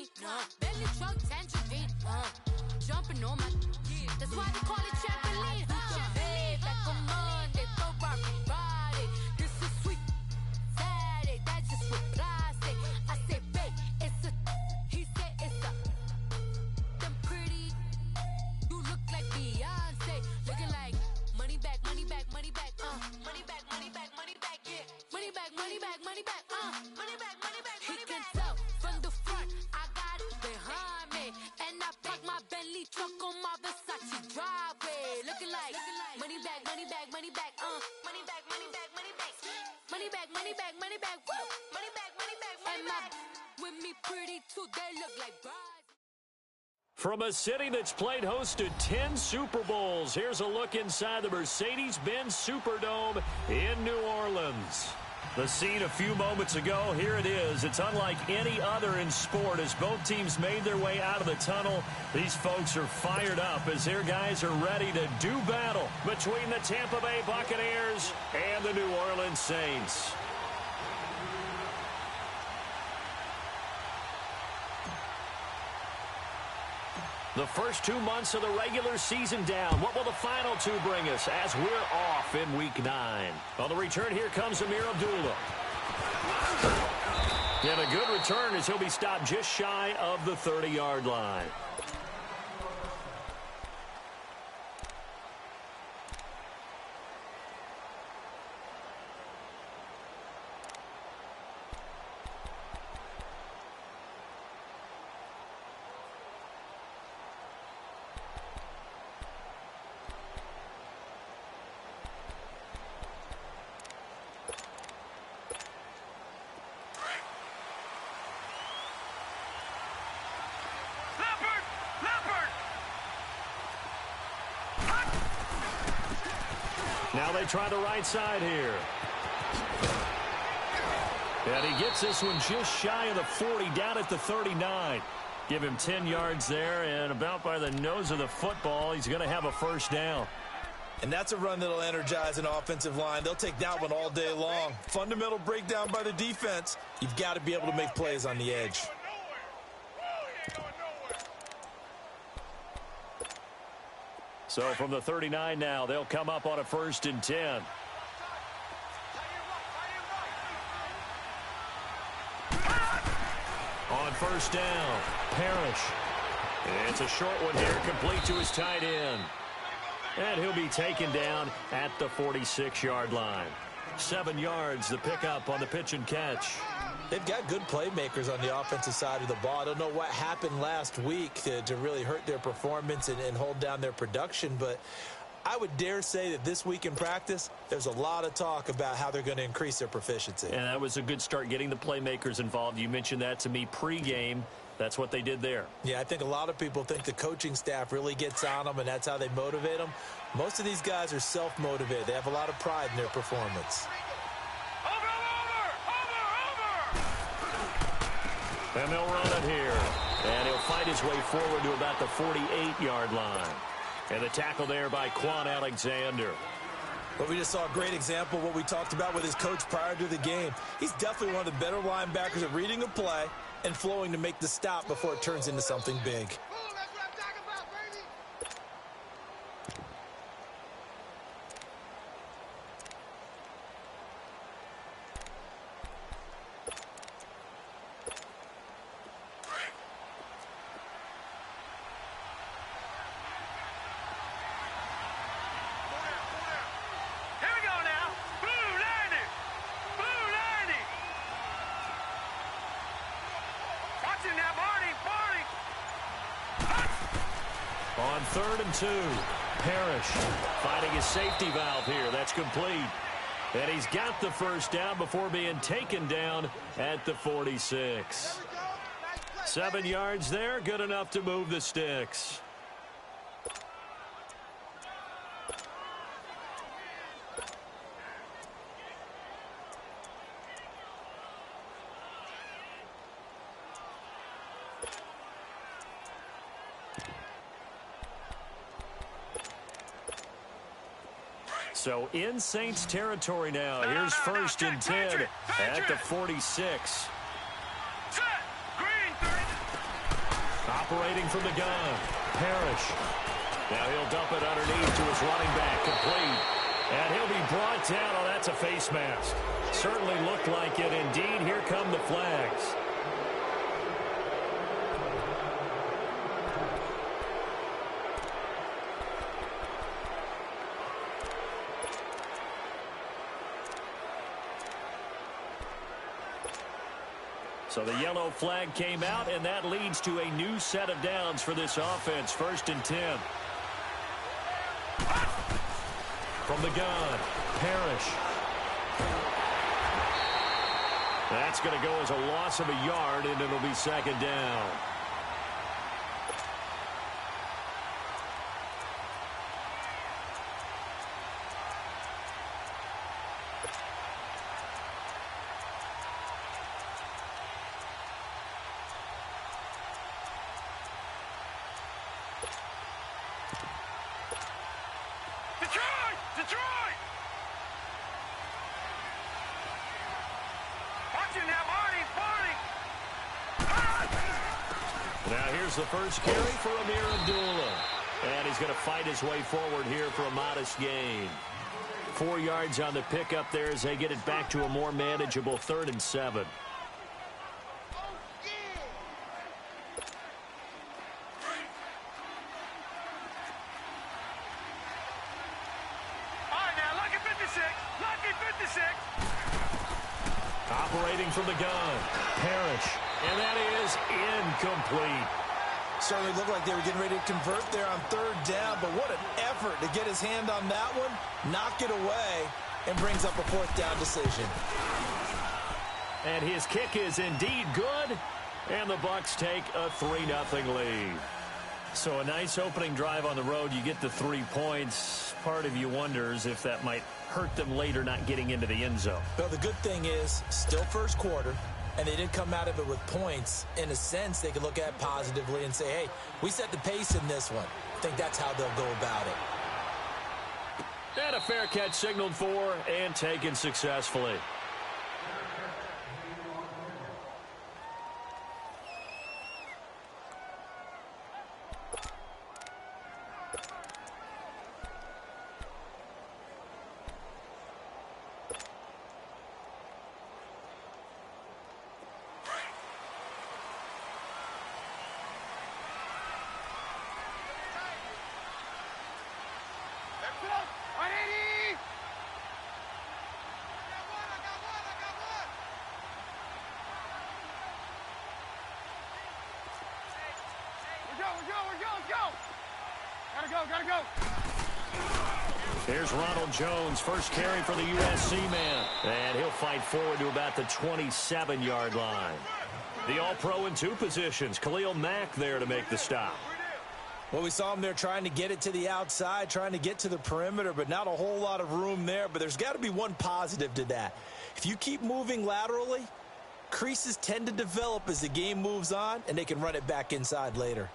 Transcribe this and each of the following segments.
me, belly truck, tangerine, jumping on my, that's why they call it trampoline, Chevy, back on Monday, throw Friday, this is sweet, Saturday, that's just with plastic, I say, babe, it's a, he said it's a, them pretty, you look like Beyonce, looking like, money back, money back, money back, money back, money back, money back, yeah, money back, money back, money back, money back, money back, he can tell from the front, I got it behind me, and I park my Bentley truck on my Versace driveway, looking like, money back, money back, money back, money back, money back, money back, money back, money back, money back, woo, money back, money back, money back, with me pretty too, they look like brides. From a city that's played host to 10 Super Bowls, here's a look inside the Mercedes-Benz Superdome in New Orleans. The scene a few moments ago, here it is. It's unlike any other in sport as both teams made their way out of the tunnel. These folks are fired up as their guys are ready to do battle between the Tampa Bay Buccaneers and the New Orleans Saints. The first 2 months of the regular season down. What will the final two bring us as we're off in Week 9? On the return, here comes Amir Abdullah. And a good return as he'll be stopped just shy of the 30-yard line. Now they try the right side here. And he gets this one just shy of the 40, down at the 39. Give him 10 yards there, and about by the nose of the football, he's going to have a first down. And that's a run that'll energize an offensive line. They'll take that one all day long. Fundamental breakdown by the defense. You've got to be able to make plays on the edge. So from the 39 now, they'll come up on a 1st and 10. On 1st down, Parrish. It's a short one here, complete to his tight end. And he'll be taken down at the 46-yard line. 7 yards, the pickup on the pitch and catch. They've got good playmakers on the offensive side of the ball. I don't know what happened last week to really hurt their performance and hold down their production, but I would dare say that this week in practice, there's a lot of talk about how they're going to increase their proficiency. And that was a good start getting the playmakers involved. You mentioned that to me pregame. That's what they did there. Yeah, I think a lot of people think the coaching staff really gets on them, and that's how they motivate them. Most of these guys are self-motivated. They have a lot of pride in their performance. And they'll run it here. And he'll fight his way forward to about the 48-yard line. And the tackle there by Quan Alexander. But we just saw a great example of what we talked about with his coach prior to the game. He's definitely one of the better linebackers at reading a play and flowing to make the stop before it turns into something big. On 3rd and 2, Parrish finding his safety valve here. That's complete. And he's got the first down before being taken down at the 46. 7 yards there, good enough to move the sticks. So in Saints territory now. Here's 1st and 10 at the 46. Operating from the gun, Parrish. Now he'll dump it underneath to his running back, complete. And he'll be brought down. Oh, that's a face mask. Certainly looked like it. Indeed, here come the flags. So the yellow flag came out, and that leads to a new set of downs for this offense. 1st and 10. From the gun, Parrish. That's going to go as a loss of a yard, and it'll be 2nd down. Detroit! Watch it now, Marty! Now here's the first carry for Amir Abdullah. And he's going to fight his way forward here for a modest gain. 4 yards on the pickup there as they get it back to a more manageable 3rd and 7. Operating from the gun, Parrish, and that is incomplete. Certainly looked like they were getting ready to convert there on 3rd down, but what an effort to get his hand on that one, knock it away, and brings up a 4th down decision. And his kick is indeed good, and the Bucs take a 3-0 lead. So a nice opening drive on the road. You get the 3 points. Part of you wonders if that might hurt them later not getting into the end zone. Well, the good thing is still first quarter, and they didn't come out of it with points. In a sense, they could look at it positively and say, hey, we set the pace in this one. I think that's how they'll go about it. And a fair catch signaled for and taken successfully. Gotta go. Here's Ronald Jones, first carry for the USC man. And he'll fight forward to about the 27-yard line. The All-Pro in 2 positions. Khalil Mack there to make the stop. Well, we saw him there trying to get it to the outside, trying to get to the perimeter, but not a whole lot of room there. But there's got to be one positive to that. If you keep moving laterally, creases tend to develop as the game moves on, and they can run it back inside later.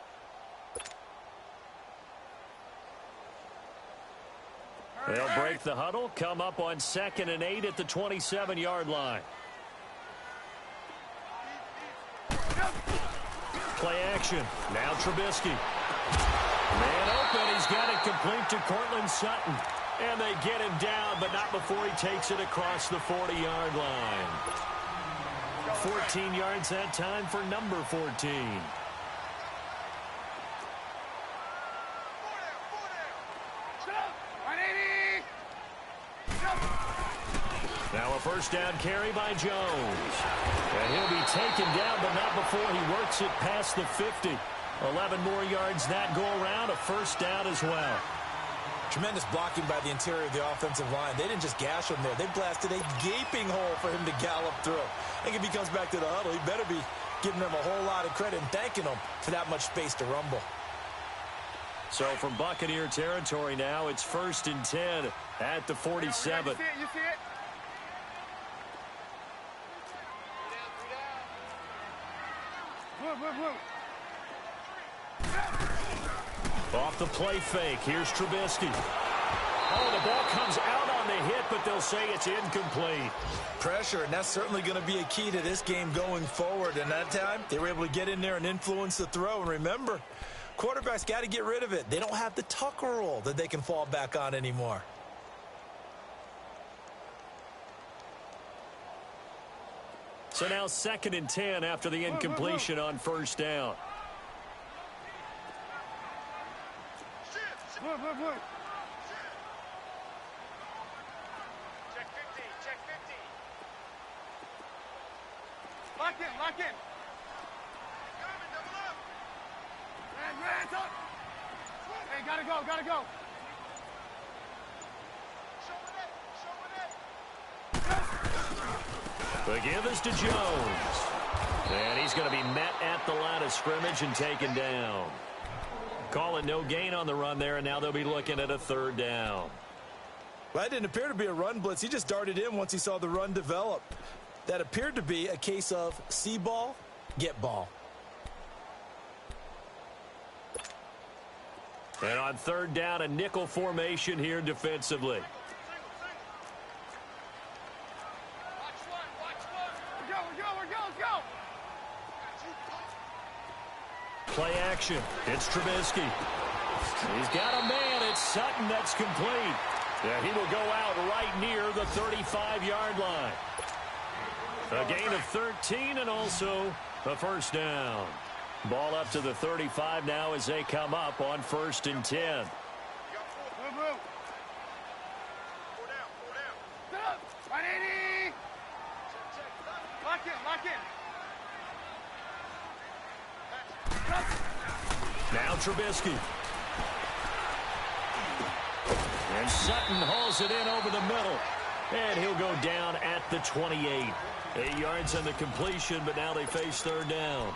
They'll break the huddle, come up on 2nd and 8 at the 27-yard line. Play action. Now Trubisky. Man open. He's got it complete to Cortland Sutton. And they get him down, but not before he takes it across the 40-yard line. 14 yards that time for number 14. Now a first down carry by Jones. And he'll be taken down, but not before he works it past the 50. 11 more yards that go around, a first down as well. Tremendous blocking by the interior of the offensive line. They didn't just gash him there. They blasted a gaping hole for him to gallop through. I think if he comes back to the huddle, he better be giving them a whole lot of credit and thanking them for that much space to rumble. So from Buccaneer territory now, it's 1st and 10 at the 47. You see it? Blue. Off the play fake, here's Trubisky. Oh, the ball comes out on the hit, but they'll say it's incomplete. Pressure, and that's certainly going to be a key to this game going forward. And that time, they were able to get in there and influence the throw. And remember, quarterbacks got to get rid of it. They don't have the tuck rule that they can fall back on anymore. So now 2nd and 10 after the incompletion on first down. Move. Check 50. Lock in. Coming, double up. Red, up. Hey, gotta go. The give is to Jones. And he's going to be met at the line of scrimmage and taken down. Call it no gain on the run there, and now they'll be looking at a 3rd down. Well, that didn't appear to be a run blitz. He just darted in once he saw the run develop. That appeared to be a case of see ball, get ball. And on 3rd down, a nickel formation here defensively. Play action. It's Trubisky. He's got a man. It's Sutton. That's complete. Yeah, he will go out right near the 35-yard line. A gain of 13 and also a 1st down. Ball up to the 35 now as they come up on 1st and 10. Move. 180. Lock in. Now Trubisky. And Sutton hauls it in over the middle. And he'll go down at the 28. 8 yards on the completion, but now they face 3rd down.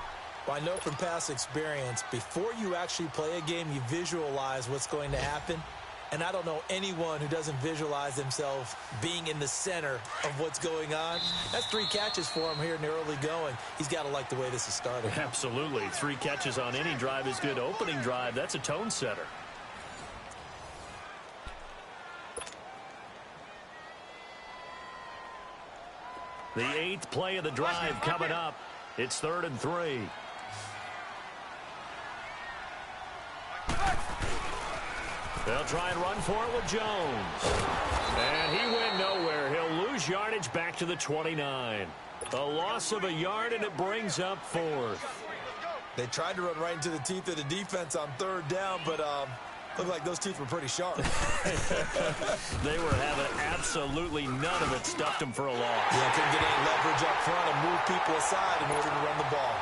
Well, I know from past experience, before you actually play a game, you visualize what's going to happen. And I don't know anyone who doesn't visualize themselves being in the center of what's going on. That's 3 catches for him here in the early going. He's got to like the way this is started. Absolutely. 3 catches on any drive is good. Opening drive, that's a tone setter. The 8th play of the drive coming up. It's 3rd and 3. They'll try and run for it with Jones. And he went nowhere. He'll lose yardage back to the 29. A loss of a yard, and it brings up 4th. They tried to run right into the teeth of the defense on 3rd down, but looked like those teeth were pretty sharp. They were having absolutely none of it. Stuffed them for a loss. Yeah, couldn't get any leverage up front and move people aside in order to run the ball.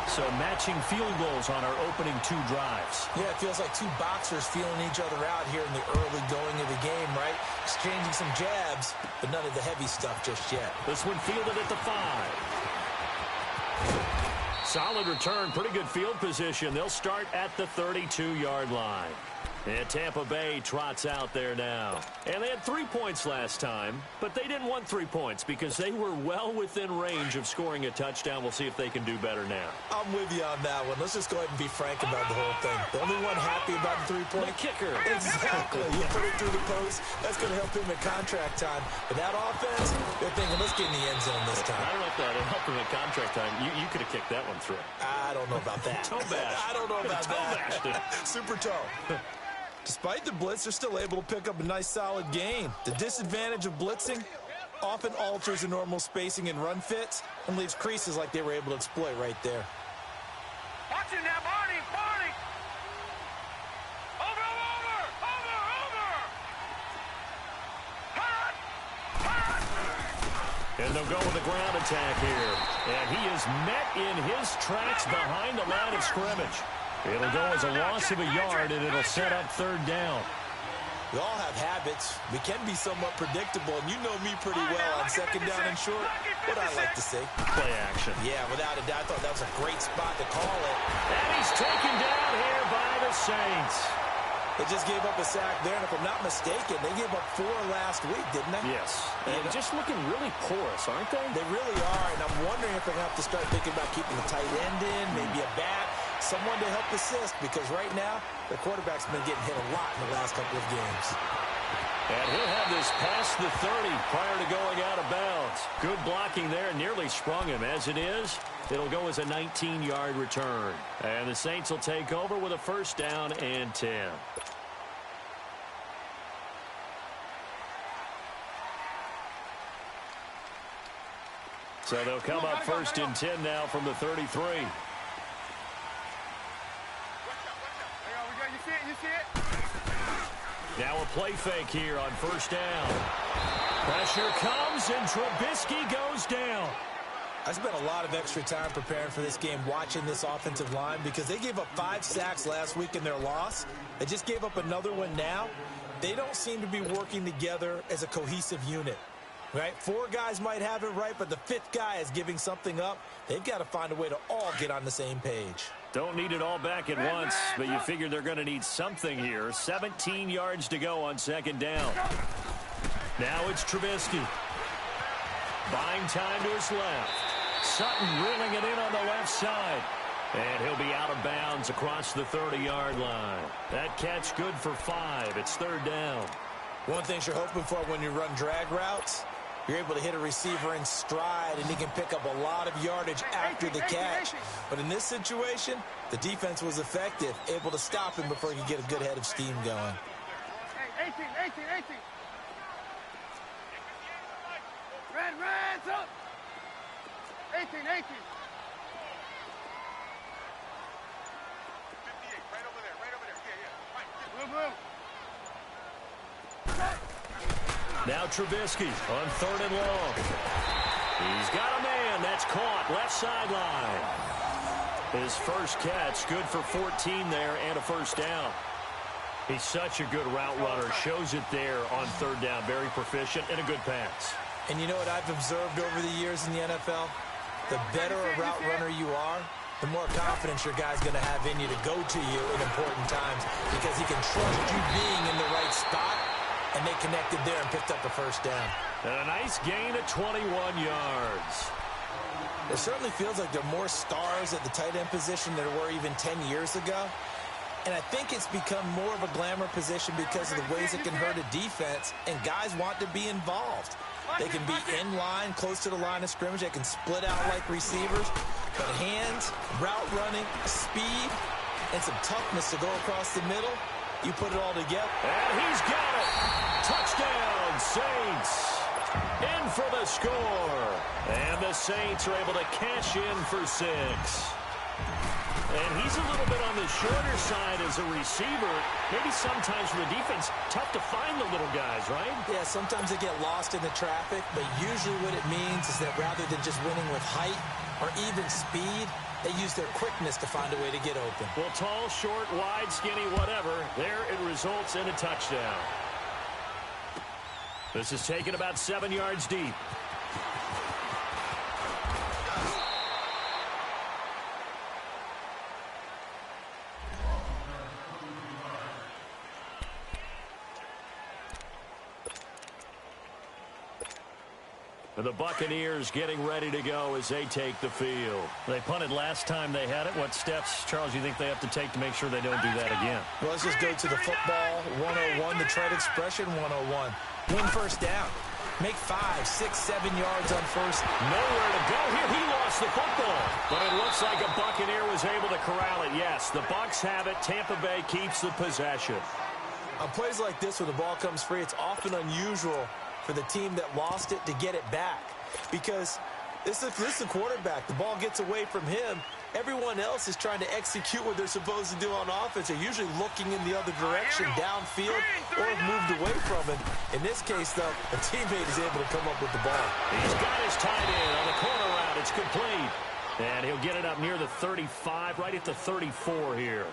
So matching field goals on our opening 2 drives. Yeah, it feels like 2 boxers feeling each other out here in the early going of the game, right? Exchanging some jabs, but none of the heavy stuff just yet. This one fielded at the 5. Solid return, pretty good field position. They'll start at the 32-yard line. And Tampa Bay trots out there now. And they had 3 points last time, but they didn't want 3 points because they were well within range of scoring a touchdown. We'll see if they can do better now. I'm with you on that one. Let's just go ahead and be frank about the whole thing. The only one happy about the 3-point? The kicker. Exactly. You put it through the post. That's going to help him at contract time. But that offense, they're thinking, let's get in the end zone this time. I don't know if that would help him at contract time. You could have kicked that one through. I don't know about that. Toe bash. I don't know about that. Super toe. Despite the blitz, they're still able to pick up a nice, solid gain. The disadvantage of blitzing often alters the normal spacing and run fits and leaves creases like they were able to exploit right there. Watch it now, Barney! Over! Hot! And they'll go with the ground attack here. And he is met in his tracks behind the line of scrimmage. It'll go as a loss of a yard, and it'll set up 3rd down. We all have habits. We can be somewhat predictable, and you know me pretty well on 2nd down and short. What I like to say. Play action. Yeah, without a doubt, I thought that was a great spot to call it. And he's taken down here by the Saints. They just gave up a sack there, and if I'm not mistaken, they gave up 4 last week, didn't they? Yes. And just looking really porous, aren't they? They really are, and I'm wondering if they're going to have to start thinking about keeping the tight end in, maybe a back, someone to help assist, because right now, the quarterback's been getting hit a lot in the last couple of games. And he'll have this past the 30 prior to going out of bounds. Good blocking there, nearly sprung him. As it is, it'll go as a 19-yard return. And the Saints will take over with a first down and 10. So they'll come up first and 10 now from the 33. You see it? Now a play fake here on first down. Pressure comes, and Trubisky goes down. I spent a lot of extra time preparing for this game watching this offensive line because they gave up 5 sacks last week in their loss. They just gave up another one now. They don't seem to be working together as a cohesive unit. Right? 4 guys might have it right, but the 5th guy is giving something up. They've got to find a way to all get on the same page. Don't need it all back at once, but you figure they're going to need something here. 17 yards to go on second down. Now it's Trubisky. Buying time to his left. Sutton reeling it in on the left side. And he'll be out of bounds across the 30-yard line. That catch good for 5. It's third down. One thing you're hoping for when you run drag routes, you're able to hit a receiver in stride, and he can pick up a lot of yardage after the catch. But in this situation, the defense was effective, able to stop him before he could get a good head of steam going. 18. Red, up. 18. 58, right over there. Yeah. Blue. Now Trubisky on third and long. He's got a man. That's caught. Left sideline. His first catch, good for 14 there and a first down. He's such a good route runner. Shows it there on third down. Very proficient and a good pass. And you know what I've observed over the years in the NFL? The better a route runner you are, the more confidence your guy's going to have in you to go to you in important times because he can trust you being in the right spot. And they connected there and picked up a first down. And a nice gain of 21 yards. It certainly feels like there are more stars at the tight end position than there were even 10 years ago. And I think it's become more of a glamour position because of the ways it can hurt a defense, and guys want to be involved. They can be in line, close to the line of scrimmage. They can split out like receivers. But hands, route running, speed, and some toughness to go across the middle, you put it all together. And he's got it. Touchdown, Saints. In for the score. And the Saints are able to cash in for 6. And he's a little bit on the shorter side as a receiver. Maybe sometimes for the defense, tough to find the little guys, right? Yeah, sometimes they get lost in the traffic, but usually what it means is that rather than just winning with height or even speed, they use their quickness to find a way to get open. Well, tall, short, wide, skinny, whatever, there it results in a touchdown. This is taken about 7 yards deep. And the Buccaneers getting ready to go as they take the field. They punted last time they had it. What steps, Charles, you think they have to take to make sure they don't do that again? Well, let's just go to the football 101, the trade expression 101. Win first down. Make 5, 6, 7 yards on first. Nowhere to go here. He lost the football. But it looks like a Buccaneer was able to corral it. Yes, the Bucs have it. Tampa Bay keeps the possession. On plays like this where the ball comes free, it's often unusual for the team that lost it to get it back. Because this is the quarterback. The ball gets away from him. Everyone else is trying to execute what they're supposed to do on offense. They're usually looking in the other direction, downfield, or have moved away from him. In this case, though, a teammate is able to come up with the ball. He's got his tight end on the corner route. It's complete. And he'll get it up near the 35, right at the 34 here.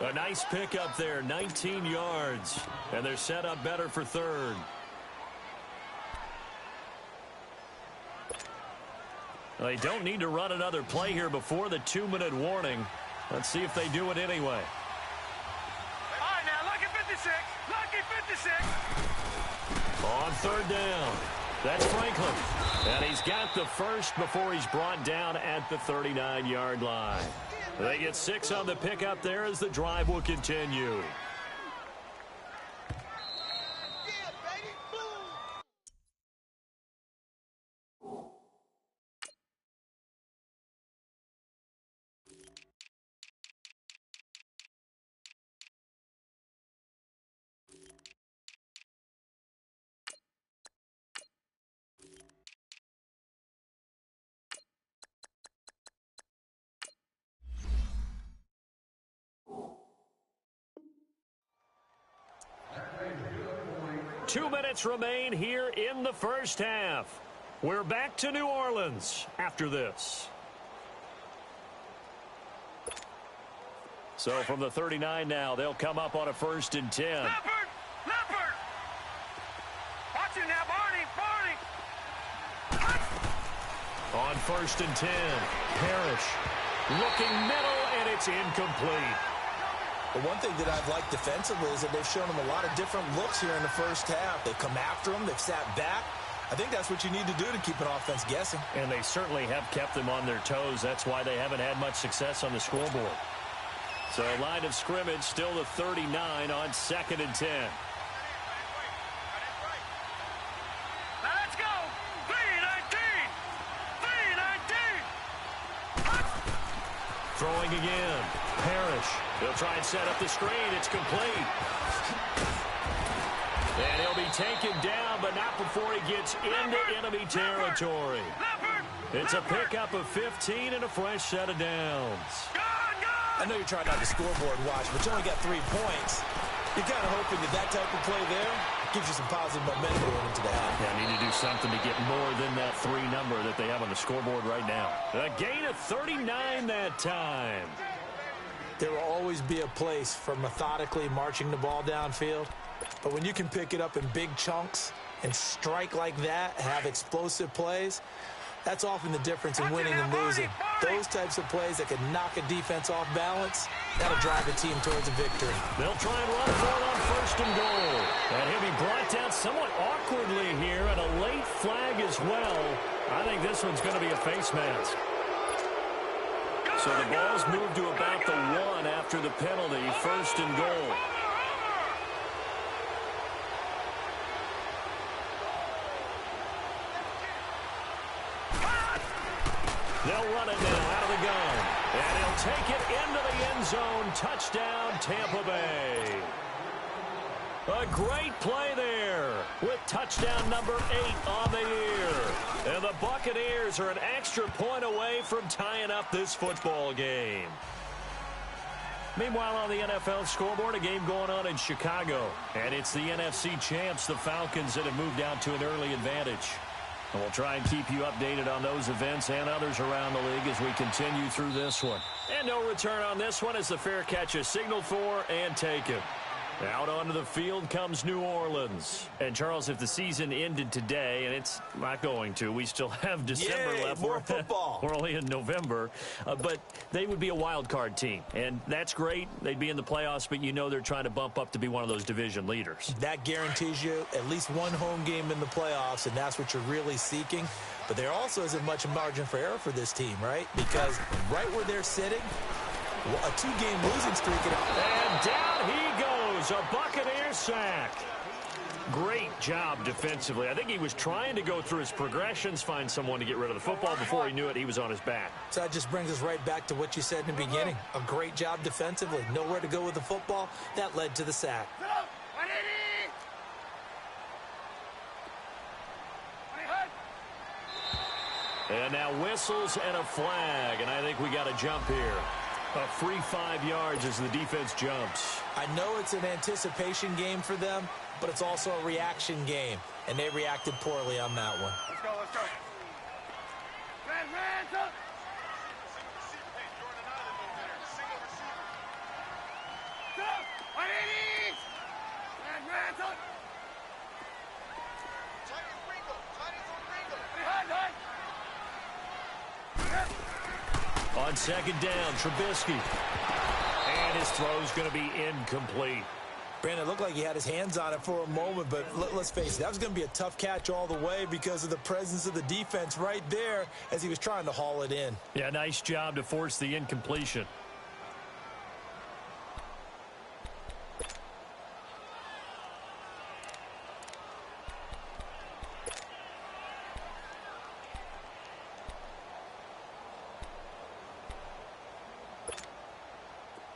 A nice pickup there, 19 yards. And they're set up better for third. They don't need to run another play here before the 2-minute warning. Let's see if they do it anyway. All right, now, lucky 56. Lucky 56. On third down, that's Franklin. And he's got the first before he's brought down at the 39-yard line. They get 6 on the pickup there as the drive will continue. 2 minutes remain here in the first half. We're back to New Orleans after this. So from the 39 now, they'll come up on a 1st and 10. Leopard! Leopard! Watch it now, Barney! Barney! On 1st and 10, Parrish looking middle, and it's incomplete. The one thing that I've liked defensively is that they've shown him a lot of different looks here in the first half. They've come after him. They've sat back. I think that's what you need to do to keep an offense guessing. And they certainly have kept them on their toes. That's why they haven't had much success on the scoreboard. So line of scrimmage still the 39 on 2nd and 10. Now let's go! 3-19! 3-19! Throwing again. Parrish. He'll try and set up the screen. It's complete. And he'll be taken down, but not before he gets into enemy territory. It's a pickup of 15 and a fresh set of downs. I know you're trying not to scoreboard watch, but you only got 3 points. You're kind of hoping that type of play there gives you some positive momentum going into the half. Yeah, need to do something to get more than that 3 number that they have on the scoreboard right now. A gain of 39 that time. There will always be a place for methodically marching the ball downfield, but when you can pick it up in big chunks and strike like that, have explosive plays, that's often the difference in winning and losing. Those types of plays that can knock a defense off balance, that'll drive a team towards a victory. They'll try and run for it on 1st and goal. And he'll be brought down somewhat awkwardly here, and a late flag as well. I think this one's going to be a face mask. So the ball's moved to about the 1 after the penalty, 1st and goal. They'll run it now out of the gun. And he'll take it into the end zone. Touchdown, Tampa Bay. A great play there with touchdown number 8 on the year. And the Buccaneers are an extra point away from tying up this football game. Meanwhile, on the NFL scoreboard, a game going on in Chicago. And it's the NFC champs, the Falcons, that have moved out to an early advantage. And we'll try and keep you updated on those events and others around the league as we continue through this one. And no return on this one as the fair catch is signaled for and taken. Out onto the field comes New Orleans. And, Charles, if the season ended today, and it's not going to, we still have December left. More football. We're only in November. But they would be a wild card team. And that's great. They'd be in the playoffs, but you know they're trying to bump up to be one of those division leaders. That guarantees you at least one home game in the playoffs, and that's what you're really seeking. But there also isn't much margin for error for this team, right? Because right where they're sitting, a 2-game losing streak. And down he goes, a Buccaneer sack. Great job defensively. I think he was trying to go through his progressions, find someone to get rid of the football. Before he knew it, he was on his back. So that just brings us right back to what you said in the beginning. A great job defensively. Nowhere to go with the football. That led to the sack. And now whistles and a flag, and I think we got a jump here. A free 5 yards as the defense jumps. I know it's an anticipation game for them, but it's also a reaction game, and they reacted poorly on that one. Let's go, let's go. Hands up. On 2nd down, Trubisky. And his throw's going to be incomplete. Brandon, it looked like he had his hands on it for a moment, but let's face it, that was going to be a tough catch all the way because of the presence of the defense right there as he was trying to haul it in. Yeah, nice job to force the incompletion.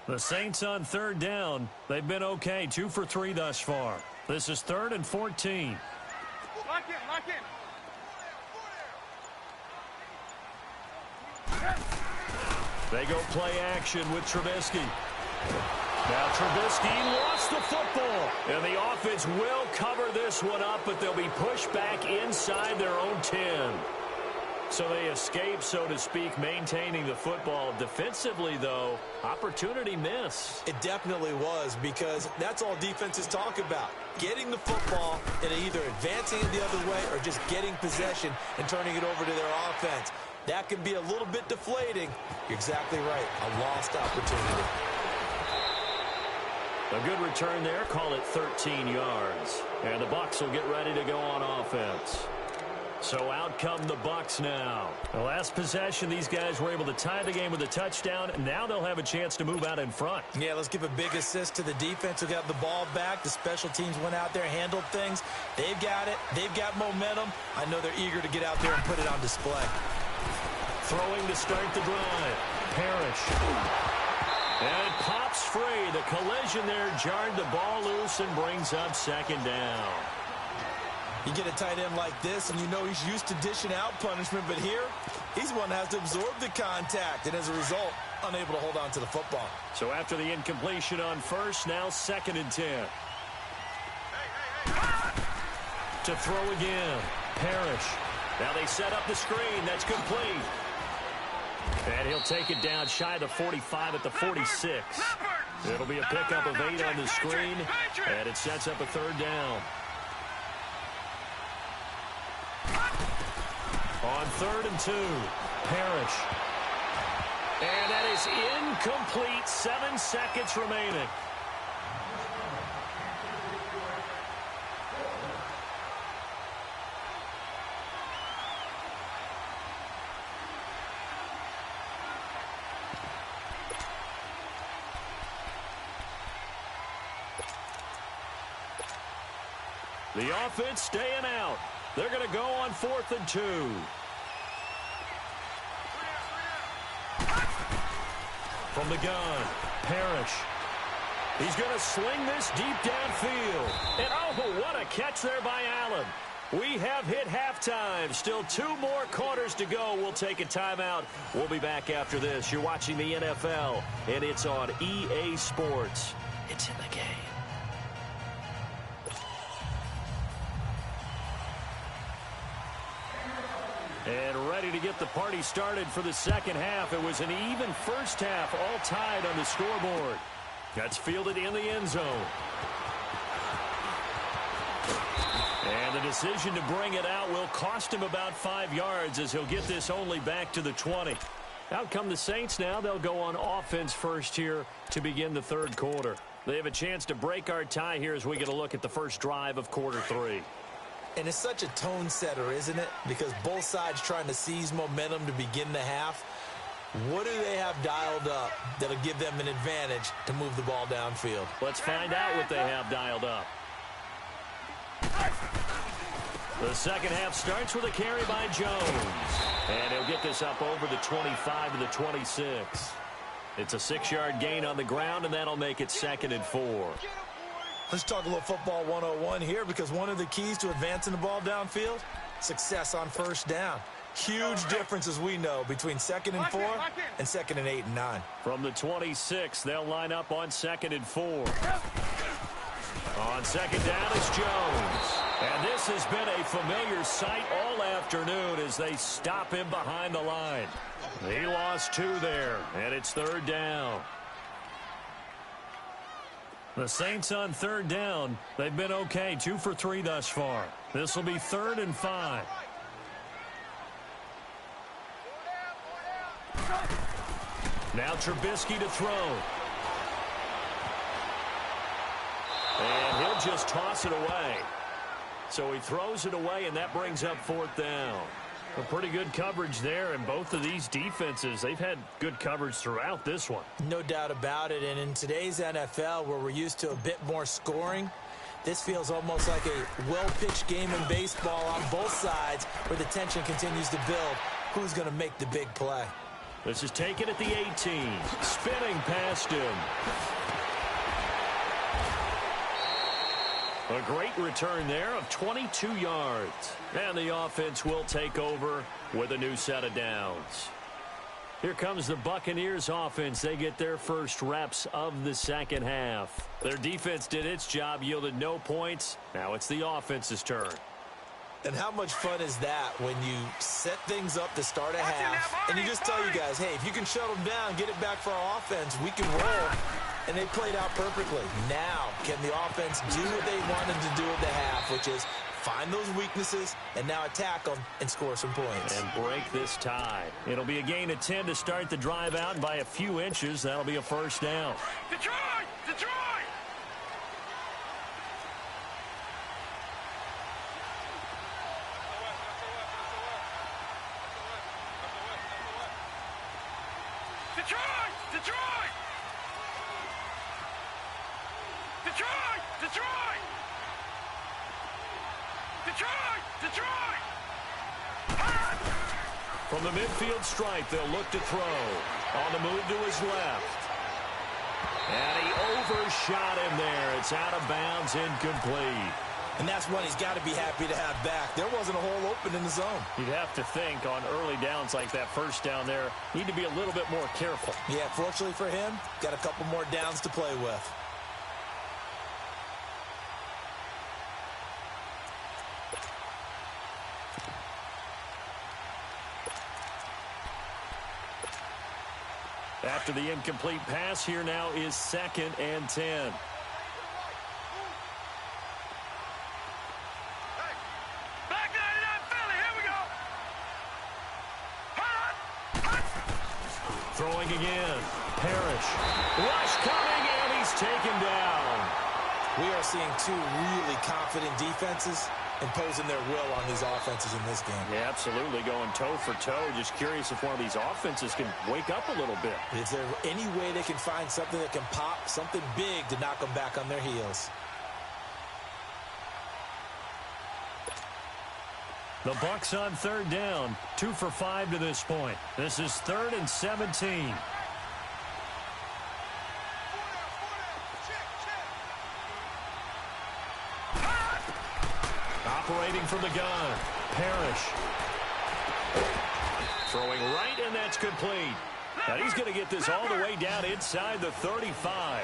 The Saints on 3rd down. They've been okay, 2 for 3 thus far. This is 3rd and 14. Lock in, lock in. They go play action with Trubisky. Now Trubisky lost the football. And the offense will cover this one up, but they'll be pushed back inside their own 10. So they escape, so to speak, maintaining the football. Defensively, though, opportunity miss. It definitely was, because that's all defenses talk about. Getting the football and either advancing it the other way or just getting possession and turning it over to their offense. That can be a little bit deflating. You're exactly right. A lost opportunity. A good return there. Call it 13 yards. And the Bucs will get ready to go on offense. So out come the Bucs now. The last possession, these guys were able to tie the game with a touchdown. And now they'll have a chance to move out in front. Yeah, let's give a big assist to the defense who got the ball back. The special teams went out there, handled things. They've got it. They've got momentum. I know they're eager to get out there and put it on display. Throwing to start the drive. Parrish. And it pops free. The collision there jarred the ball loose and brings up second down. You get a tight end like this, and you know he's used to dishing out punishment, but here, he's one that has to absorb the contact, and as a result, unable to hold on to the football. So after the incompletion on first, now 2nd and 10. To throw again. Parrish. Now they set up the screen. That's complete. And he'll take it down shy of the 45 at the 46. It'll be a pickup of 8 on the screen, and it sets up a 3rd down. On 3rd and 2, Parrish. And that is incomplete. 7 seconds remaining. The offense staying out. They're going to go on 4th and 2. From the gun, Parrish. He's going to sling this deep downfield. And oh, what a catch there by Allen. We have hit halftime. Still 2 more quarters to go. We'll take a timeout. We'll be back after this. You're watching the NFL, and it's on EA Sports. It's in the game. And ready to get the party started for the second half. It was an even first half, all tied on the scoreboard. That's fielded in the end zone. And the decision to bring it out will cost him about 5 yards as he'll get this only back to the 20. Out come the Saints now. They'll go on offense first here to begin the 3rd quarter. They have a chance to break our tie here as we get a look at the first drive of quarter 3. And it's such a tone setter, isn't it? Because both sides trying to seize momentum to begin the half. What do they have dialed up that'll give them an advantage to move the ball downfield? Let's find out what they have dialed up. The second half starts with a carry by Jones. And he'll get this up over the 25 to the 26. It's a 6-yard gain on the ground, and that'll make it 2nd and 4. Let's talk a little football 101 here, because one of the keys to advancing the ball downfield, success on first down. Huge difference, as we know, between 2nd and 4 and 2nd and 8 and 9. From the 26, they'll line up on 2nd and 4. On 2nd down is Jones. And this has been a familiar sight all afternoon as they stop him behind the line. He lost 2 there, and it's 3rd down. The Saints on 3rd down. They've been okay, 2 for 3 thus far. This will be 3rd and 5. Now Trubisky to throw. And he'll just toss it away. So he throws it away, and that brings up 4th down. A pretty good coverage there, and both of these defenses, they've had good coverage throughout this one. No doubt about it, and in today's NFL, where we're used to a bit more scoring, this feels almost like a well-pitched game in baseball on both sides, where the tension continues to build. Who's going to make the big play? This is taken at the 18, spinning past him. A great return there of 22 yards. And the offense will take over with a new set of downs. Here comes the Buccaneers offense. They get their first reps of the second half. Their defense did its job, yielded no points. Now it's the offense's turn. And how much fun is that when you set things up to start a half, and you just tell you guys, hey, if you can shut them down, get it back for our offense, we can roll. And they played out perfectly. Now, can the offense do what they wanted to do at the half, which is find those weaknesses and now attack them and score some points. And break this tie. It'll be a gain of 10 to start the drive out, and by a few inches, that'll be a first down. Detroit! Detroit! Detroit! Detroit! Detroit! Detroit! Detroit! Detroit! From the midfield stripe, they'll look to throw. On the move to his left. And he overshot him there. It's out of bounds, incomplete. And that's one he's got to be happy to have back. There wasn't a hole open in the zone. You'd have to think on early downs like that first down there, need to be a little bit more careful. Yeah, fortunately for him, got a couple more downs to play with. After the incomplete pass, here now is 2nd and 10. Back 99 Philly, here we go! Throwing again. Parrish. Rush coming, and he's taken down. We are seeing two really confident defenses imposing their will on these offenses in this game. Yeah, absolutely, going toe for toe. Just curious if one of these offenses can wake up a little bit. Is there any way they can find something that can pop, something big to knock them back on their heels? The Bucs on 3rd down, 2 for 5 to this point. This is 3rd and 17. Operating from the gun, Parrish. Throwing right, and that's complete. Now he's going to get this all the way down inside the 35.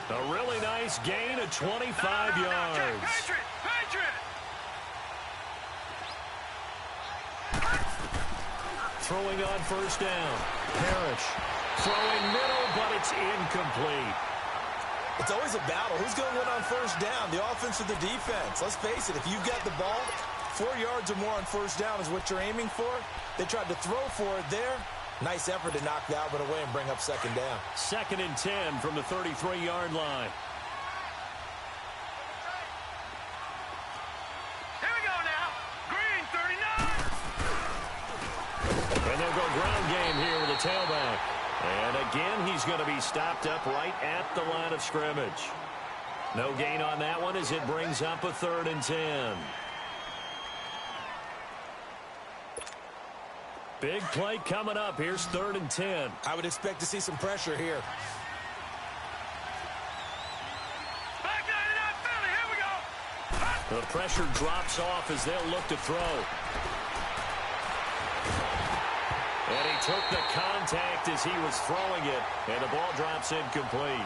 A really nice gain of 25 yards. Patriot! Patriot! Throwing on 1st down, Parrish. Throwing middle, but it's incomplete. It's always a battle. Who's going to win on 1st down, the offense or the defense? Let's face it, if you've got the ball, 4 yards or more on 1st down is what you're aiming for. They tried to throw for it there. Nice effort to knock that one away and bring up 2nd down. 2nd and 10 from the 33-yard line. Here we go now! Green, 39! And they'll go ground game here with a tailback. And again, he's going to be stopped up right at the line of scrimmage. No gain on that one as it brings up a 3rd and 10. Big play coming up. Here's 3rd and 10. I would expect to see some pressure here. Back 99 Philly, here we go! The pressure drops off as they'll look to throw. And he took the contact as he was throwing it, and the ball drops incomplete.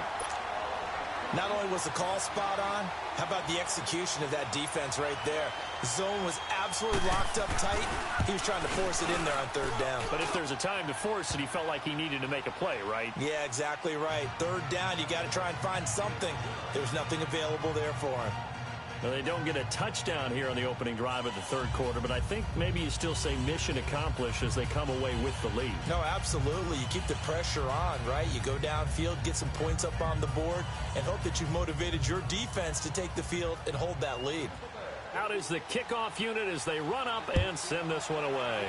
Not only was the call spot on, how about the execution of that defense right there? The zone was absolutely locked up tight. He was trying to force it in there on 3rd down. But if there's a time to force it, he felt like he needed to make a play, right? Yeah, exactly right. 3rd down, you got to try and find something. There's nothing available there for him. Now, they don't get a touchdown here on the opening drive of the 3rd quarter, but I think maybe you still say mission accomplished as they come away with the lead. No, absolutely. You keep the pressure on, right? You go downfield, get some points up on the board, and hope that you've motivated your defense to take the field and hold that lead. Out is the kickoff unit as they run up and send this one away.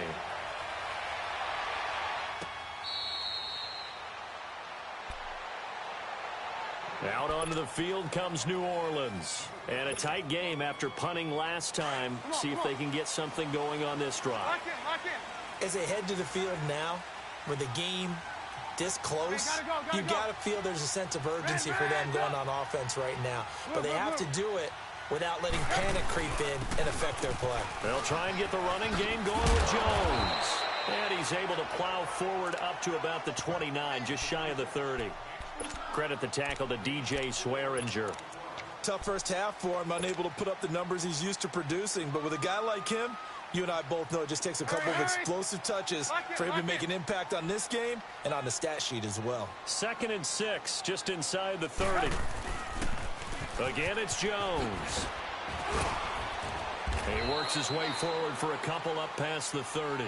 Out onto the field comes New Orleans. And a tight game after punting last time. See if they can get something going on this drive. Lock in! As they head to the field now, with the game this close, you got to feel there's a sense of urgency for them going on offense right now. But they have to do it without letting panic creep in and affect their play. They'll try and get the running game going with Jones. And he's able to plow forward up to about the 29, just shy of the 30. Credit the tackle to DJ Swearinger. Tough first half for him, unable to put up the numbers he's used to producing. But with a guy like him, you and I both know it just takes a couple of explosive touches for him to make an impact on this game and on the stat sheet as well. 2nd and 6, just inside the 30. Again, it's Jones. He works his way forward for a couple up past the 30.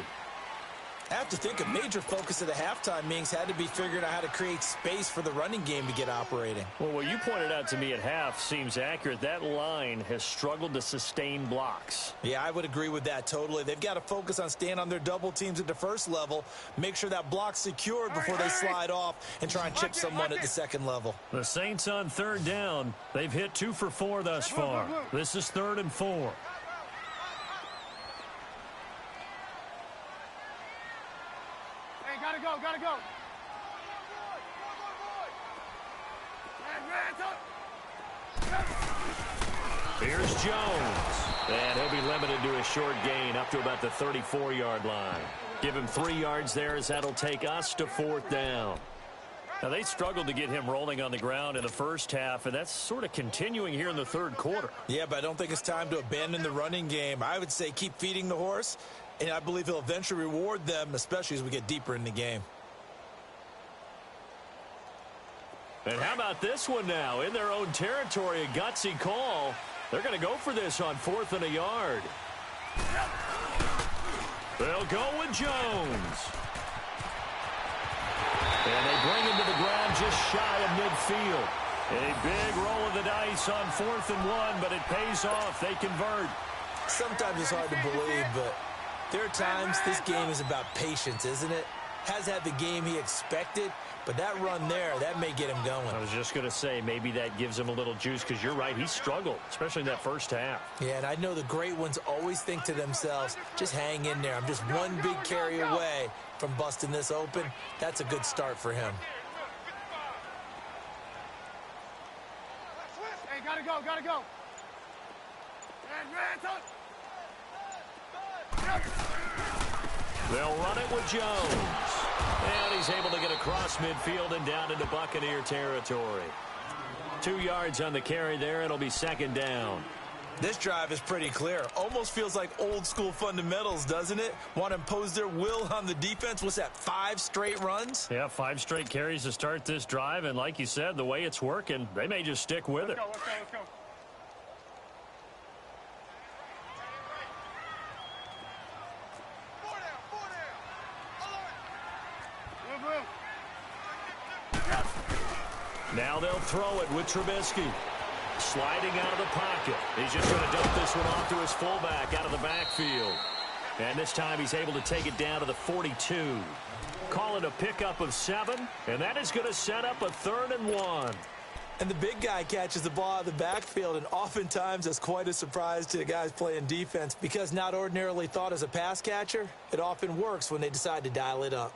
I have to think a major focus of the halftime meetings had to be figuring out how to create space for the running game to get operating. Well, what you pointed out to me at half seems accurate. That line has struggled to sustain blocks. Yeah, I would agree with that totally. They've got to focus on staying on their double teams at the first level, make sure that block's secured before they slide off and try and chip someone at the second level. The Saints on 3rd down. They've hit 2 for 4 thus far. This is 3rd and 4. Gotta go. Here's Jones. And he'll be limited to a short gain up to about the 34-yard line. Give him 3 yards there as that'll take us to 4th down. Now, they struggled to get him rolling on the ground in the first half, and that's sort of continuing here in the 3rd quarter. Yeah, but I don't think it's time to abandon the running game. I would say keep feeding the horse, and I believe he'll eventually reward them, especially as we get deeper in the game. And how about this one now? In their own territory, a gutsy call. They're going to go for this on 4th and a yard. They'll go with Jones. And they bring him to the ground just shy of midfield. A big roll of the dice on 4th and 1, but it pays off. They convert. Sometimes it's hard to believe, but there are times this game is about patience, isn't it? Has had the game he expected, but that run there, that may get him going. I was just going to say, maybe that gives him a little juice, because you're right, he struggled, especially in that first half. Yeah, and I know the great ones always think to themselves, just hang in there. I'm just one big carry away from busting this open. That's a good start for him. Hey, gotta go. They'll run it with Jones. And he's able to get across midfield and down into Buccaneer territory. 2 yards on the carry there. It'll be 2nd down. This drive is pretty clear. Almost feels like old school fundamentals, doesn't it? Want to impose their will on the defense. What's that, 5 straight runs? Yeah, 5 straight carries to start this drive. And like you said, the way it's working, they may just stick with it. Let's go. Now they'll throw it with Trubisky. Sliding out of the pocket. He's just going to dump this one off to his fullback out of the backfield. And this time he's able to take it down to the 42. Call it a pickup of 7, and that is going to set up a 3rd and 1. And the big guy catches the ball out of the backfield, and oftentimes that's quite a surprise to the guys playing defense, because not ordinarily thought as a pass catcher, it often works when they decide to dial it up.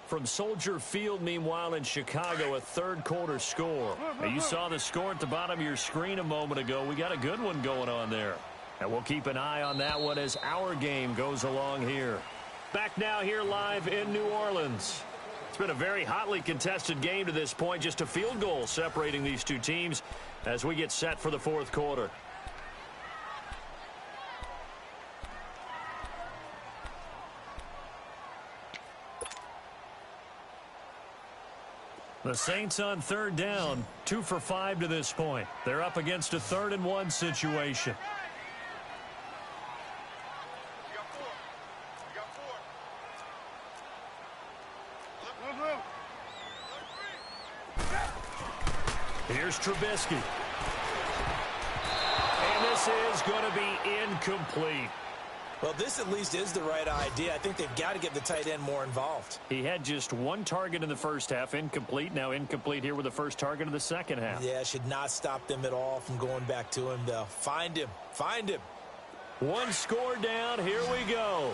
From Soldier Field, meanwhile, in Chicago, a 3rd quarter score. Now, you saw the score at the bottom of your screen a moment ago. We got a good one going on there. And we'll keep an eye on that one as our game goes along here. Back now here live in New Orleans. It's been a very hotly contested game to this point. Just a field goal separating these two teams as we get set for the 4th quarter. The Saints on 3rd down, 2 for 5 to this point. They're up against a 3rd and 1 situation. Here's Trubisky. And this is going to be incomplete. Well, this at least is the right idea. I think they've got to get the tight end more involved. He had just 1 target in the first half, incomplete. Now incomplete here with the first target of the second half. Yeah, should not stop them at all from going back to him, though. Find him. 1 score down. Here we go.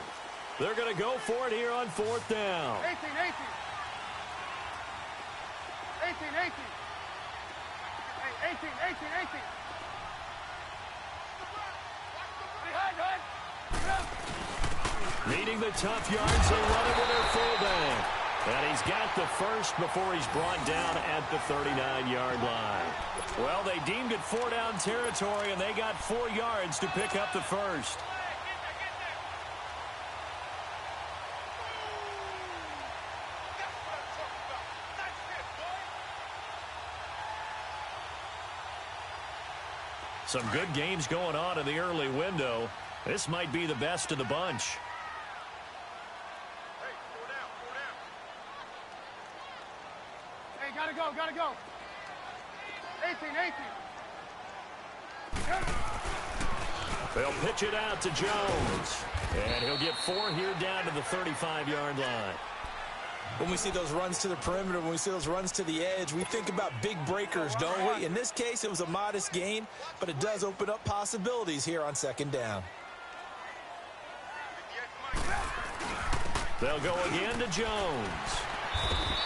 They're going to go for it here on 4th down. 18. Hey, 18. Needing the tough yards, they run it with their fullback. And he's got the first before he's brought down at the 39-yard line. Well, they deemed it 4-down territory, and they got 4 yards to pick up the first. Some good games going on in the early window. This might be the best of the bunch. Gotta go. 18. They'll pitch it out to Jones. And he'll get 4 here down to the 35-yard line. When we see those runs to the perimeter, when we see those runs to the edge, we think about big breakers, don't we? In this case, it was a modest gain, but it does open up possibilities here on second down. They'll go again to Jones.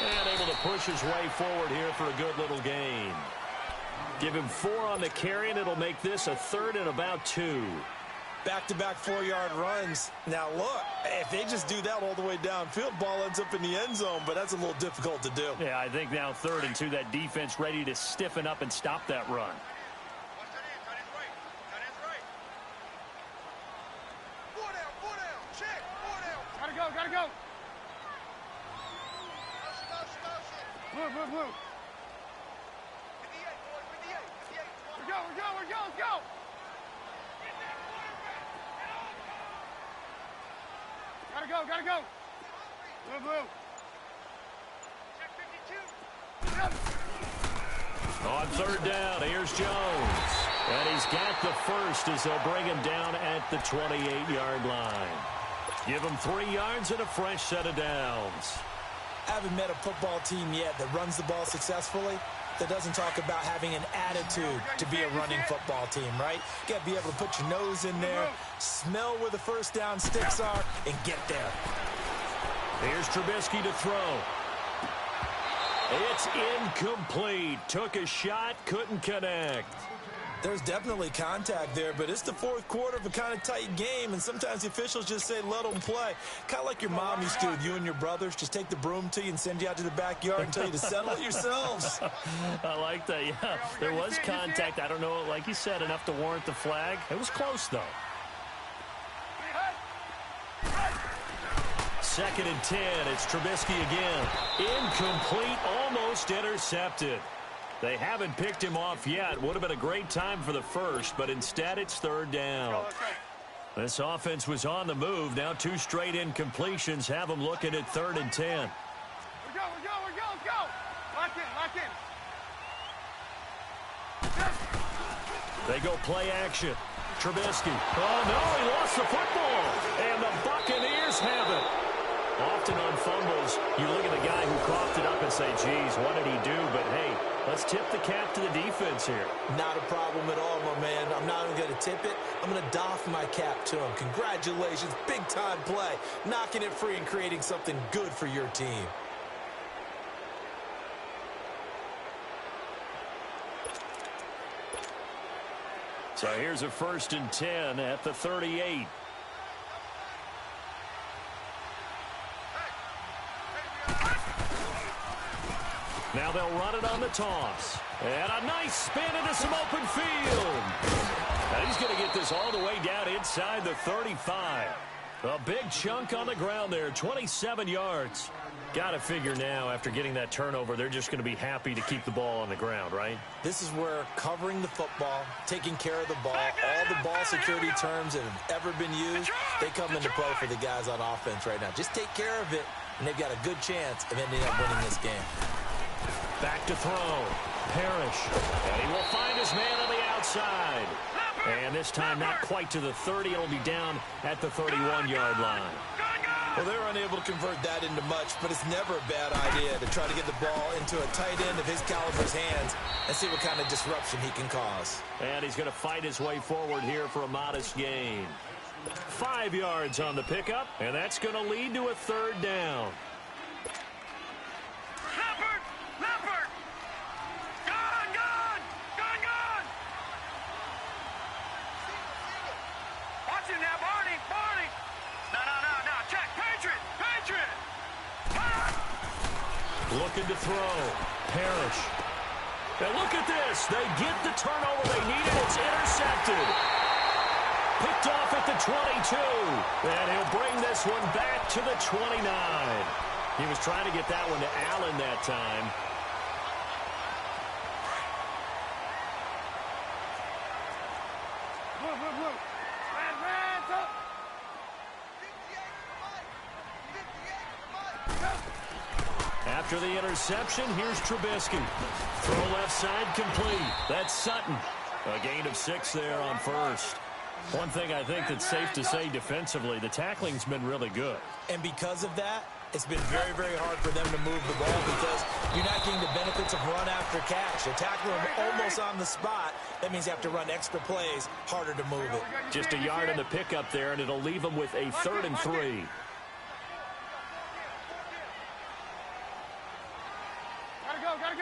And able to push his way forward here for a good little gain. Give him 4 on the carry, and it'll make this a 3rd and about 2. Back-to-back 4-yard runs. Now, look, if they just do that all the way downfield, ball ends up in the end zone, but that's a little difficult to do. Yeah, I think now 3rd and 2, that defense ready to stiffen up and stop that run. Gotta go. Blue. We're go. Let's go. Gotta go. Blue. Check 52. On 3rd down, here's Jones. And he's got the first as they'll bring him down at the 28-yard line. Give him 3 yards and a fresh set of downs. I haven't met a football team yet that runs the ball successfully that doesn't talk about having an attitude to be a running football team, right? You got to be able to put your nose in there, smell where the first down sticks are, and get there. Here's Trubisky to throw. It's incomplete. Took a shot, couldn't connect. There's definitely contact there, but it's the 4th quarter of a kind of tight game, and sometimes the officials just say, let them play. Kind of like your mom used to with you and your brothers. Just take the broom to you and send you out to the backyard and tell you to settle it yourselves. I like that, yeah. There was contact. I don't know, like you said, enough to warrant the flag. It was close, though. 2nd and 10. It's Trubisky again. Incomplete, almost intercepted. They haven't picked him off yet. Would have been a great time for the first, but instead it's 3rd down. This offense was on the move. Now 2 straight incompletions have them looking at 3rd and 10. We're go. Let's go. Lock in. They go play action. Trubisky. Oh, no, he lost the football. And the Buccaneers have it. Often on fumbles, you look at the guy who coughed it up and say, geez, what did he do? But, hey, let's tip the cap to the defense here. Not a problem at all, my man. I'm not even going to tip it. I'm going to doff my cap to him. Congratulations. Big-time play. Knocking it free and creating something good for your team. So here's a 1st and 10 at the 38. Now they'll run it on the toss. And a nice spin into some open field. And he's going to get this all the way down inside the 35. A big chunk on the ground there, 27 yards. Got to figure now, after getting that turnover, they're just going to be happy to keep the ball on the ground, right? This is where covering the football, taking care of the ball, all the ball security terms that have ever been used, they come into play for the guys on offense right now. Just take care of it, and they've got a good chance of ending up winning this game. Back to throw. Parrish. And he will find his man on the outside. And this time not quite to the 30. It'll be down at the 31-yard line. Well, they were unable to convert that into much, but it's never a bad idea to try to get the ball into a tight end of his caliber's hands and see what kind of disruption he can cause. And he's going to fight his way forward here for a modest gain. 5 yards on the pickup, and that's going to lead to a 3rd down. Leopard! Gone! Watch it now, Barney! No! looking to throw. Parrish. And look at this. They get the turnover they needed. It's intercepted. Picked off at the 22. And he'll bring this one back to the 29. He was trying to get that one to Allen that time. After the interception, here's Trubisky. Throw left side complete. That's Sutton. A gain of 6 there on first. One thing I think that's safe to say defensively, the tackling's been really good. And because of that, it's been very, very hard for them to move the ball because you're not getting the benefits of run after catch. They tackle them almost on the spot. That means you have to run extra plays, harder to move it. Just a yard in the pickup there, and it'll leave them with a 3rd and 3. Gotta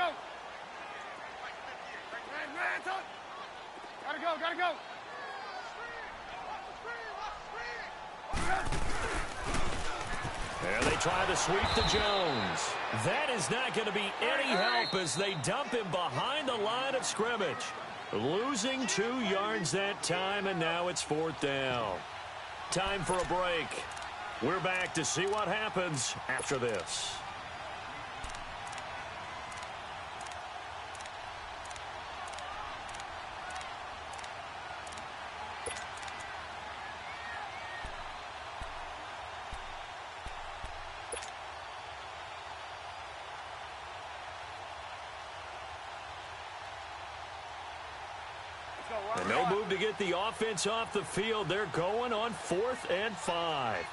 go. Gotta go. And they try to sweep to Jones. That is not going to be any help as they dump him behind the line of scrimmage. Losing 2 yards that time, and now it's 4th down. Time for a break. We're back to see what happens after this. And no move to get the offense off the field. They're going on 4th and 5.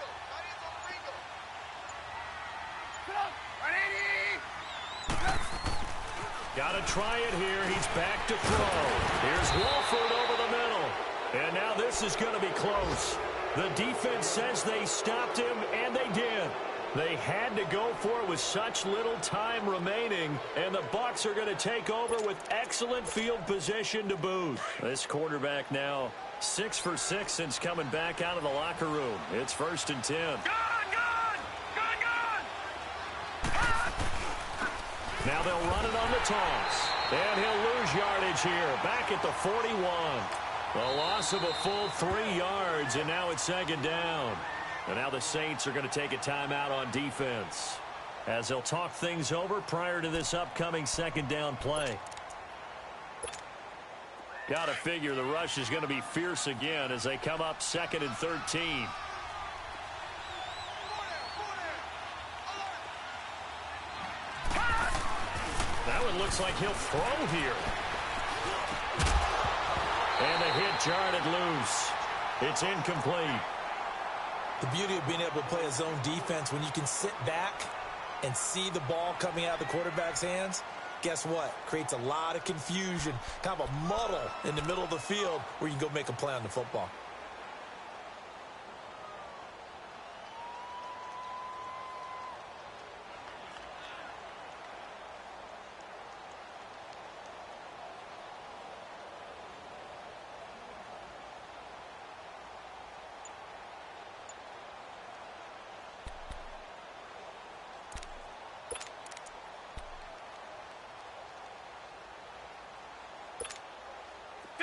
Got to try it here. He's back to throw. Here's Wolford over the middle. And now this is going to be close. The defense says they stopped him, and they did. They had to go for it with such little time remaining, and the Bucs are going to take over with excellent field position to boot. This quarterback now 6 for 6 since coming back out of the locker room. It's 1st and 10. Now they'll run it on the toss, and he'll lose yardage here, back at the 41. A loss of a full 3 yards, and now it's 2nd down. And now the Saints are going to take a timeout on defense as they'll talk things over prior to this upcoming 2nd down play. Got to figure the rush is going to be fierce again as they come up 2nd and 13. That one looks like he'll throw here. And the hit jarred loose. It's incomplete. The beauty of being able to play a zone defense when you can sit back and see the ball coming out of the quarterback's hands, guess what? Creates a lot of confusion, kind of a muddle in the middle of the field where you can go make a play on the football.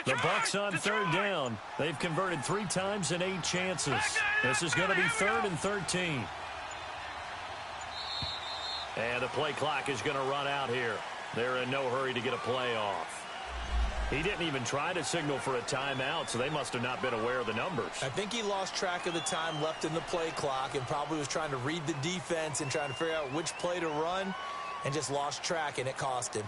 The Bucs on 3rd down. They've converted 3 times in 8 chances. This is going to be 3rd and 13. And the play clock is going to run out here. They're in no hurry to get a play off. He didn't even try to signal for a timeout, so they must have not been aware of the numbers. I think he lost track of the time left in the play clock and probably was trying to read the defense and trying to figure out which play to run and just lost track, and it cost him.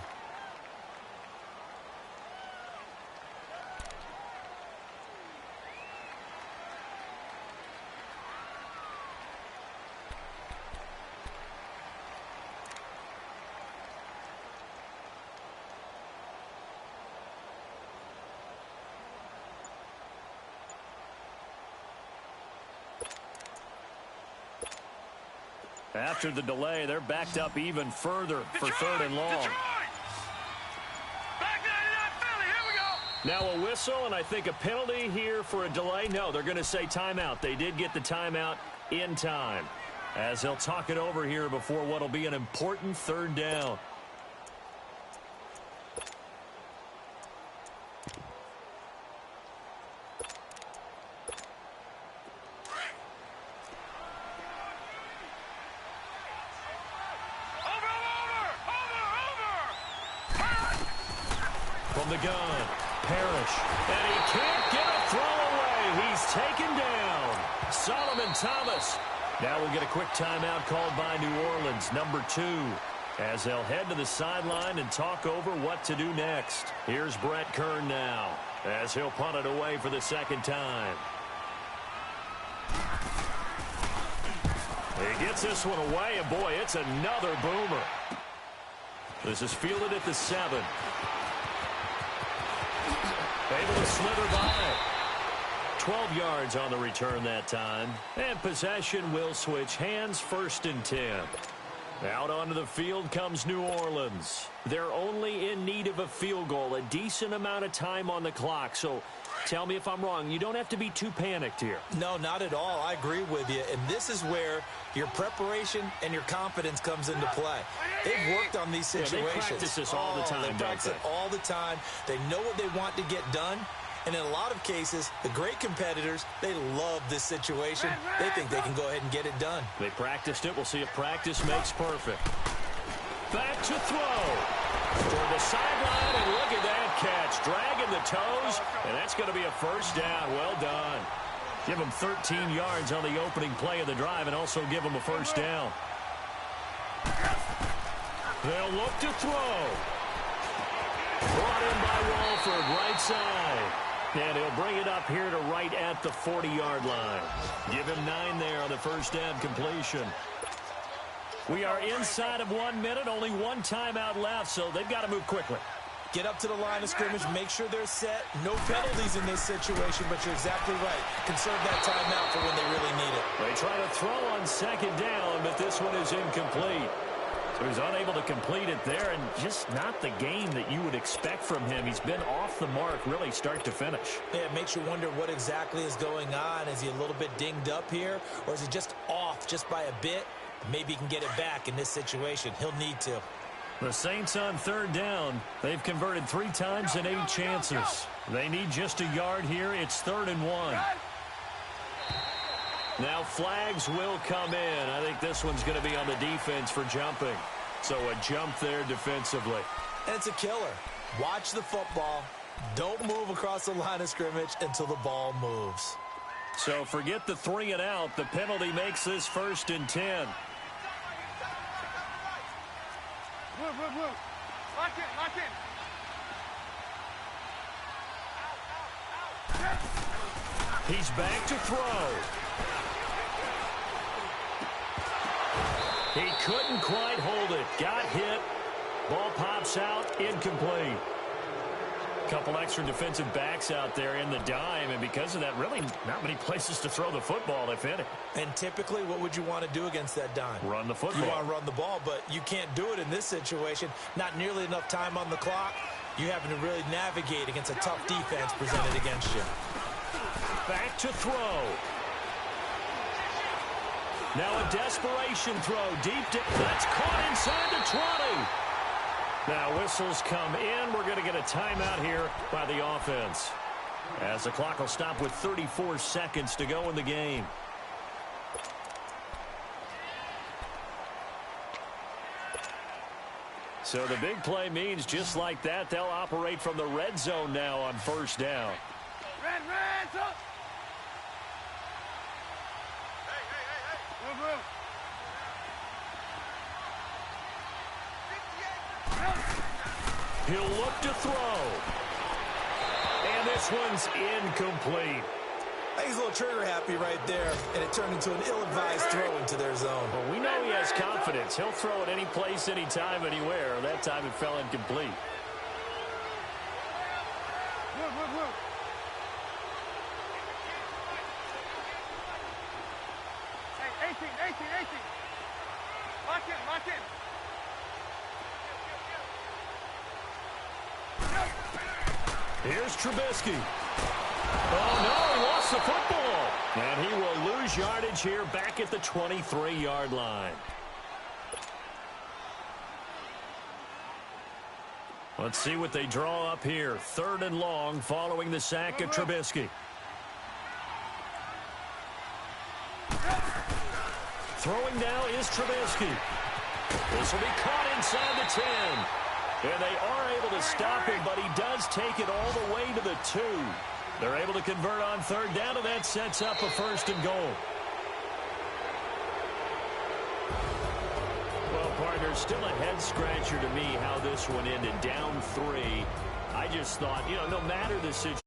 After the delay, they're backed up even further for 3rd and long. Now a whistle, and I think a penalty here for a delay. No, they're going to say timeout. They did get the timeout in time. as he'll talk it over here before what will be an important third down. From the gun, Parrish, and he can't get a throw away. He's taken down. Solomon Thomas. Now we'll get a quick timeout called by New Orleans, number 2, as they'll head to the sideline and talk over what to do next. Here's Brett Kern now, as he'll punt it away for the second time. He gets this one away, and boy, it's another boomer. This is fielded at the 7. Able to slither by. 12 yards on the return that time. And possession will switch hands, 1st and 10. Out onto the field comes New Orleans. They're only in need of a field goal, a decent amount of time on the clock. So tell me if I'm wrong. You don't have to be too panicked here. No, not at all. I agree with you. And this is where your preparation and your confidence comes into play. They've worked on these situations. Yeah, they practice this all the time, They practice it all the time. They know what they want to get done. And in a lot of cases, the great competitors, they love this situation. They think they can go ahead and get it done. They practiced it. We'll see if practice makes perfect. Back to throw. Toward the sideline, and look at that catch. Dragging the toes, and that's going to be a first down. Well done. Give them 13 yards on the opening play of the drive and also give them a first down. They'll look to throw. Brought in by Walford, right side. And he'll bring it up here to right at the 40-yard line. Give him 9 there on the first down completion. We are inside of 1 minute, only one timeout left, so they've got to move quickly. Get up to the line of scrimmage, make sure they're set. No penalties in this situation, but you're exactly right. Conserve that timeout for when they really need it. They try to throw on second down, but this one is incomplete. So he's unable to complete it there, and just not the game that you would expect from him. He's been off the mark, really, start to finish. Yeah, it makes you wonder what exactly is going on. Is he a little bit dinged up here, or is he just off just by a bit? Maybe he can get it back in this situation. He'll need to. The Saints on third down. They've converted 3 times and 8 chances. They need just a yard here. It's 3rd and 1. Now flags will come in. I think this one's going to be on the defense for jumping. So a jump there defensively. And it's a killer. Watch the football. Don't move across the line of scrimmage until the ball moves. So forget the 3 and out. The penalty makes this 1st and 10. Move. Lock in. He's back to throw. He couldn't quite hold it. Got hit. Ball pops out. Incomplete. Couple extra defensive backs out there in the dime, and because of that, really not many places to throw the football, if any. And typically, what would you want to do against that dime? Run the football. You want to run the ball, but you can't do it in this situation. Not nearly enough time on the clock. You having to really navigate against a tough defense presented against you. Back to throw. Now a desperation throw. Deep. That's caught inside the 20. Now whistles come in. We're going to get a timeout here by the offense, as the clock will stop with 34 seconds to go in the game. So the big play means just like that, they'll operate from the red zone now on first down. Red, up. Hey. Move. He'll look to throw. And this one's incomplete. I think he's a little trigger happy right there, and it turned into an ill-advised throw into their zone. Well, we know he has confidence. He'll throw it any place, anytime, anywhere. That time it fell incomplete. Move. Hey, 18. Lock in. Here's Trubisky. Oh, no, he lost the football. And he will lose yardage here back at the 23-yard line. Let's see what they draw up here. 3rd and long following the sack of Trubisky. Throwing now is Trubisky. This will be caught inside the 10. And they are able to stop him, but he does take it all the way to the 2. They're able to convert on 3rd down, and that sets up a 1st and goal. Well, partner, still a head-scratcher to me how this one ended. Down 3. I just thought, no matter the situation.